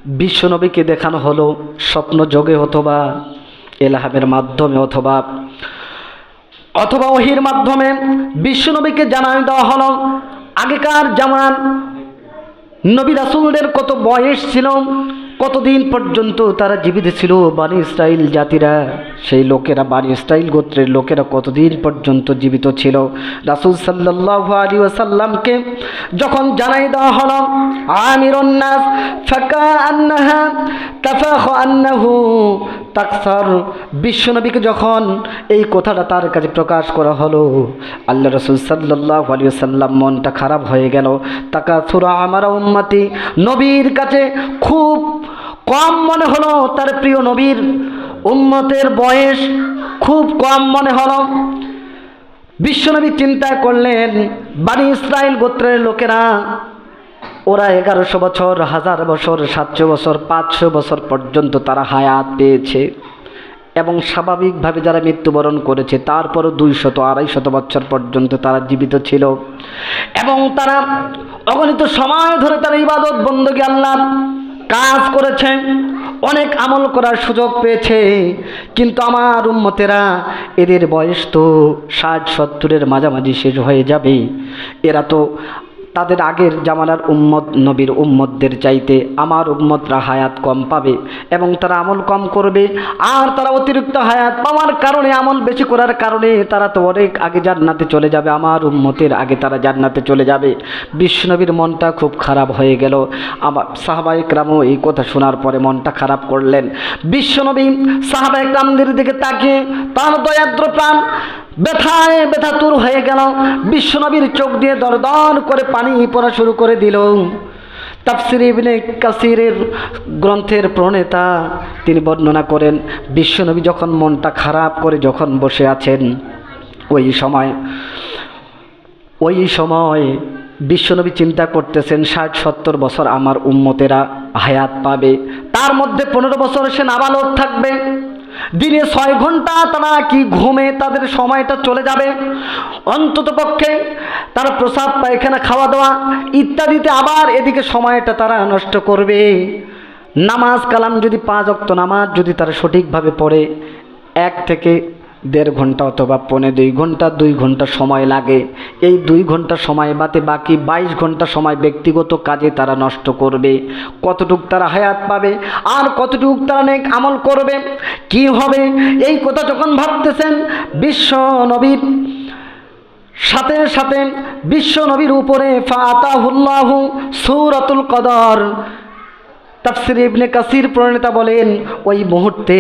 বিশ্বনবীকে দেখানো হলো স্বপ্ন যোগে অথবা ইলহামের মাধ্যমে অথবা ওহীর মাধ্যমে বিশ্বনবীকে জানাই দেওয়া হলো আগেকার জামান নবী রাসূলদের কত বয়স ছিল, কতদিন পর্যন্ত তারা জীবিত ছিল। বনী ইসরাইল জাতিরা, সেই লোকেরা, বনী ইসরাইল গোত্রের লোকেরা কতদিন পর্যন্ত জীবিত ছিল। রাসূল সাল্লাল্লাহু আলাইহি ওয়াসাল্লামকে যখন জানাই দেওয়া হলো আমিরুন নাস ফাকান্নাহা তাফাখু আন্নাহু তাকসার, বিশ্বনবীকে যখন এই কথাটা তার কাছে প্রকাশ করা হলো, আল্লাহ রাসূল সাল্লাল্লাহু আলাইহি ওয়াসাল্লাম মনটা খারাপ হয়ে গেল। তাকাসুরা আমার উম্মতি, নবীর কাছে খুব কম মনে হলো, তার প্রিয় নবীর উম্মতের বয়স খুব কম মনে হলো। বিশ্বনবী চিন্তা করলেন বনী ইসরাইল গোত্রের লোকেরা, ওরা 1100 বছর, 1000 বছর, 700 বছর, 500 বছর পর্যন্ত তারা হায়াত পেয়েছে এবং স্বাভাবিকভাবে যারা মৃত্যুবরণ করেছে তারপরও 200-250 বছর পর্যন্ত তারা জীবিত ছিল এবং তারা অগণিত সময় ধরে তারা ইবাদত বندگی আল্লাহর কাজ করেছে, অনেক আমল করার সুযোগ পেয়েছে। কিন্তু আমার উম্মতেরা, এদের বয়স তো 60-70-এর মাঝামাঝি শেষ হয়ে যাবে। এরা তো তাদের আগের জামানার উম্মত, নবীর উম্মতদের চাইতে আমার উম্মতরা হায়াত কম পাবে এবং তারা আমল কম করবে। আর তারা অতিরিক্ত হায়াত পাওয়ার কারণে, আমল বেশি করার কারণে তারা তো অনেক আগে জান্নাতে চলে যাবে, আমার উম্মতের আগে তারা জান্নাতে চলে যাবে। বিশ্বনবীর মনটা খুব খারাপ হয়ে গেল। আমার সাহাবায়ে কেরামও এই কথা শোনার পরে মনটা খারাপ করলেন। বিশ্বনবী সাহাবায়ে কেরামদের দিকে তাকিয়ে তার দয়াদ্র প্রাণ ব্যথায় ব্যথাতুর হয়ে গেল। বিশ্বনবীর চোখ দিয়ে দরদর করে পানি পড়া শুরু করে দিল। তাফসীর ইবনে কাসিরের গ্রন্থের প্রণেতা তিনি বর্ণনা করেন, বিশ্বনবী যখন মনটা খারাপ করে যখন বসে আছেন, ওই সময় বিশ্বনবী চিন্তা করতেছেন 60-70 বছর আমার উম্মতেরা হায়াত পাবে, তার মধ্যে 15 বছর সে নাবালক থাকবে। দিনে 6 ঘন্টা তারা কি ঘুমে তাদের সময়টা চলে যাবে, অন্তত পক্ষে তারা প্রসাব পায়খানা খাওয়া দাওয়া ইত্যাদিতে আবার এদিকে সময়টা তারা নষ্ট করবে। নামাজ কালাম যদি 5 ওয়াক্ত নামাজ যদি তারা সঠিকভাবে পড়ে 1 থেকে 1.5 ঘন্টা অথবা 2.25 ঘন্টা 2 ঘন্টা সময় লাগে। এই 2 ঘন্টা সময় বাদে বাকি 22 ঘন্টা সময় ব্যক্তিগত কাজে তারা নষ্ট করবে। কতটুক তারা হায়াত পাবে আর কতটুক তারা নেক আমল করবে, কি হবে, এই কথা যখন ভাবতেছেন বিশ্ব নবীর সাথে সাথে বিশ্ব নবীর উপরে ফাতাহুল্লাহু সূরাতুল কদর। তাফসীর ইবনে কাসির প্রণেতা বলেন, ওই মুহূর্তে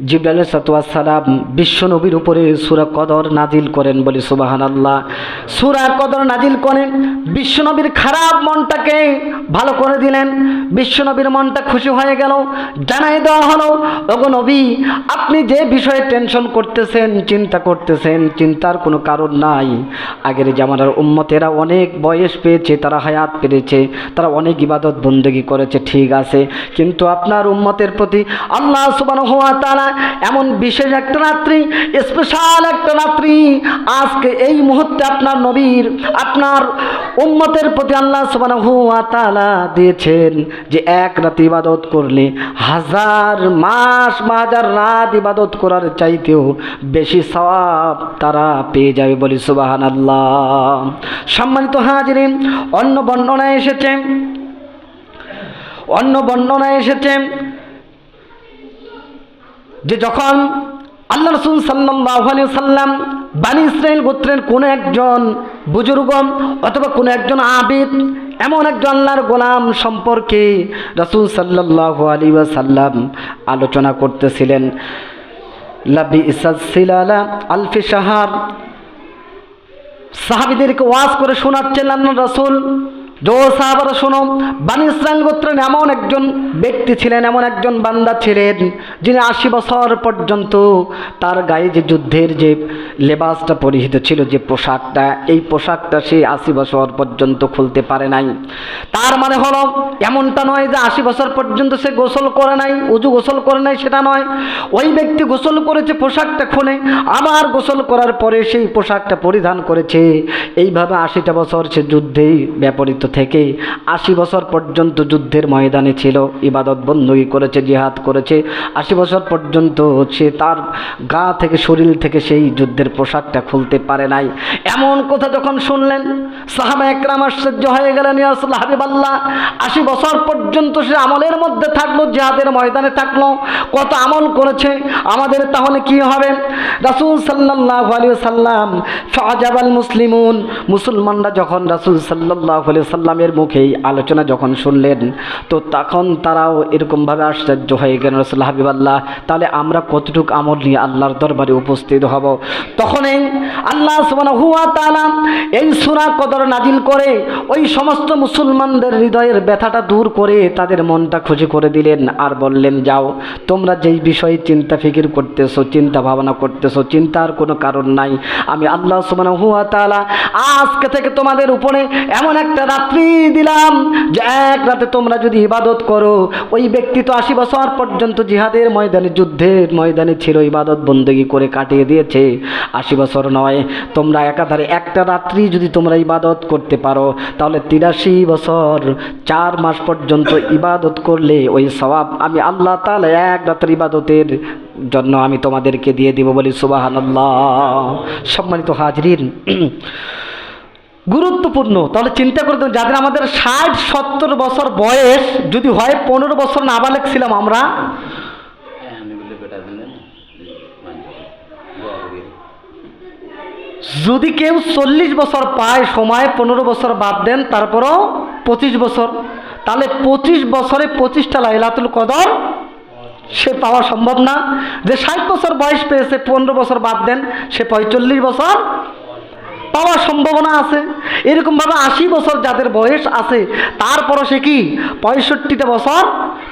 জিবরাইল আলাইহিস সালাম বিশ্ব নবীর উপরে সূরা কদর নাজিল করেন, বলি সুবহানাল্লাহ। সূরা কদর নাজিল করেন, বিশ্ব নবীর খারাপ মনটাকে ভালো করে দিলেন। বিশ্ব নবীর মনটা খুশি হয়ে গেল। জানাই দেওয়া হলো, ওগো নবী, আপনি যে বিষয়ে টেনশন করতেছেন, চিন্তা করতেছেন, চিন্তার কোনো কারণ নাই। আগের জামানার উম্মতেরা অনেক বয়স পেয়েছে, তারা হায়াত পেয়েছে, তারা অনেক ইবাদত বندگی করেছে, ঠিক আছে, কিন্তু আপনার উম্মতের প্রতি আল্লাহ সুবহানাহু ওয়া তাআলা এমন বিশেষ একটা রাত্রি, স্পেশাল একটা রাত্রি আজকে এই মুহূর্তে আপনার নবীর, আপনার উম্মতের প্রতি আল্লাহ সুবহানাহু ওয়া তাআলা দিয়েছেন যে এক রাত ইবাদত করলে 1000 মাস 1000 রাত ইবাদত করার চাইতেও বেশি সওয়াব তারা পেয়ে যাবে, বলি সুবহানাল্লাহ। সম্মানিত হাজিরিন, অন্য বর্ণনায় এসেছে যে যখন আল্লাহ রাসূল সাল্লাল্লাহু আলাইহি ওয়াসাল্লাম বনী ইসরাইল গোত্রের কোন একজন বুজুর্গ অথবা কোন একজন আবিদ, এমন একজন আল্লাহর গোলাম সম্পর্কে রাসূল সাল্লাল্লাহু আলাইহি ওয়াসাল্লাম আলোচনা করতেছিলেন, লাবি ইসাসিলালা আলফি শাহর, সাহাবীদেরকে ওয়াজ করে শোনাচ্ছেন আল্লাহর রাসূল। जो साहाबारा शোনো, বনী ইসরাইল গোত্রের এমন একজন ব্যক্তি ছিলেন, এমন একজন বান্দা ছিলেন যিনি 80 বছর পর্যন্ত তার গায়ে যে যুদ্ধের যে লেবাসটা পরিহিত ছিল, যে পোশাকটা, এই পোশাকটা সে 80 বছর পর্যন্ত খুলতে পারে নাই। তার মানে হলো এমনটা নয় যে 80 বছর পর্যন্ত সে গোসল করে নাই, উজু গোসল করে নাই, সেটা নয়। ওই ব্যক্তি গোসল করেছে পোশাকটা খুলে, আবার গোসল করার পরে সেই পোশাকটা পরিধান করেছে। এইভাবে 80টা বছর সে যুদ্ধেই ব্যাপরিত থেকে 80 বছর পর্যন্ত যুদ্ধের ময়দানে ছিল, ইবাদত বন্দী করেছে, জিহাদ করেছে। 80 বছর পর্যন্ত সে তার গা থেকে, শরীর থেকে সেই যুদ্ধের পোশাকটা খুলতে পারে নাই। এমন কথা যখন শুনলেন সাহাবা একরাম আশ্চর্য হয়ে গেলেন, ইয়া রাসূলুল্লাহ, হাবিবাল্লাহ, 80 বছর পর্যন্ত সে আমলের মধ্যে থাকলো, জিহাদের ময়দানে থাকলো, কত আমল করেছে, আমাদের তাহলে কি হবে? রাসূল সাল্লাল্লাহু আলাইহি ওয়াসাল্লাম ফাজাবাল মুসলিমুন, মুসলমানরা যখন রাসূল সাল্লাল্লাহু আলাইহি ওয়াসাল্লামের মুখে আলোচনা যখন শুনলেন, তো তখন তারাও এরকমভাবে আশ্চর্য হয়ে গেলেন, রাসূল হাবিবাল্লাহ, তাহলে আমরা কতটুকু আমল নিয়ে আল্লাহর দরবারে উপস্থিত হব? তখনই আল্লাহ সুবহানাহু ওয়া তাআলা এই সূরা কদর নাজিল করে ওই সমস্ত মুসলমানদের হৃদয়ের ব্যথাটা দূর করে তাদের মনটা খুশি করে দিলেন, আর বললেন, যাও, তোমরা যেই বিষয়ে চিন্তা ফিকির করতেছো, চিন্তা ভাবনা করতেছো, চিন্তার কোনো কারণ নাই। আমি আল্লাহ সুবহানাহু ওয়া তাআলা আজকে থেকে তোমাদের উপরে এমন একটা রাত্রি দিলাম যে এক রাতে তোমরা যদি ইবাদত করো, ওই ব্যক্তি তো 80 বছর পর্যন্ত জিহাদের ময়দানে, যুদ্ধের ময়দানে ছিল, ইবাদত বন্দেগী করে কাটিয়ে দিয়েছে। 80 বছর নয়, তোমরা একাধারে একটা রাত্রি যদি তোমরা ইবাদত করতে পারো, তাহলে 83 বছর 4 মাস পর্যন্ত ইবাদত করলে ওই সওয়াব আমি আল্লাহ তাআলা এক রাতের ইবাদতের জন্য আমি তোমাদেরকে দিয়ে দিব। বলি সুবহানাল্লাহ। সম্মানিত হাজরিন, গুরুত্বপূর্ণ। তাহলে চিন্তা করতে, যাদের আমাদের 60-70 বছর বয়স যদি হয়, 15 বছর নাবালেগ ছিলাম আমরা, যদি কেউ 40 বছর পায় সময়, 15 বছর বাদ দেন, তারপরও 25 বছর, তাহলে 25 বছরে 25টা লাইলাতুল কদর সে পাওয়া সম্ভব না? যে 60 বছর বয়স পেয়েছে, 15 বছর বাদ দেন, সে 45 বছর পাওয়ার সম্ভাবনা আছে। এরকমভাবে 80 বছর যাদের বয়স আছে, তারপরও সে কি 65টা বছর,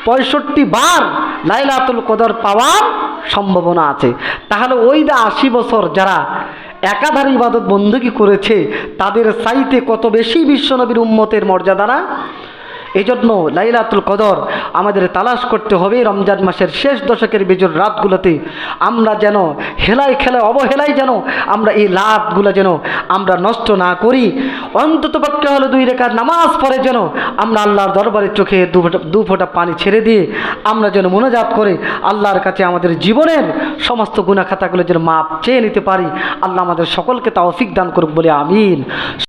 65 বার লাইলাতুল কদর পাওয়ার সম্ভাবনা আছে। তাহলে ওই 80 বছর যারা একাধারে ইবাদত বন্দেগী করেছে, তাদের চাইতে কত বেশি বিশ্বনবীর উম্মতের মর্যাদা না? এই জন্য লাইলাতুল কদর আমাদের তালাশ করতে হবে। রমজান মাসের শেষ দশকের বিজোড় রাতগুলোতে আমরা যেন হেলায় খেলায় অবহেলায় যেন আমরা এই রাতগুলো যেন আমরা নষ্ট না করি। অন্তত পক্ষে হলো 2 রাকাত নামাজ পড়ে যেন আমরা আল্লাহর দরবারে চোখে দু ফোঁটা পানি ছেড়ে দিয়ে আমরা যেন মোনাজাত করে আল্লাহর কাছে আমাদের জীবনের সমস্ত গুনাহ খাতাগুলো যেন মাপ চেয়ে নিতে পারি। আল্লাহ আমাদের সকলকে তৌফিক দান করুক বলে আমিন।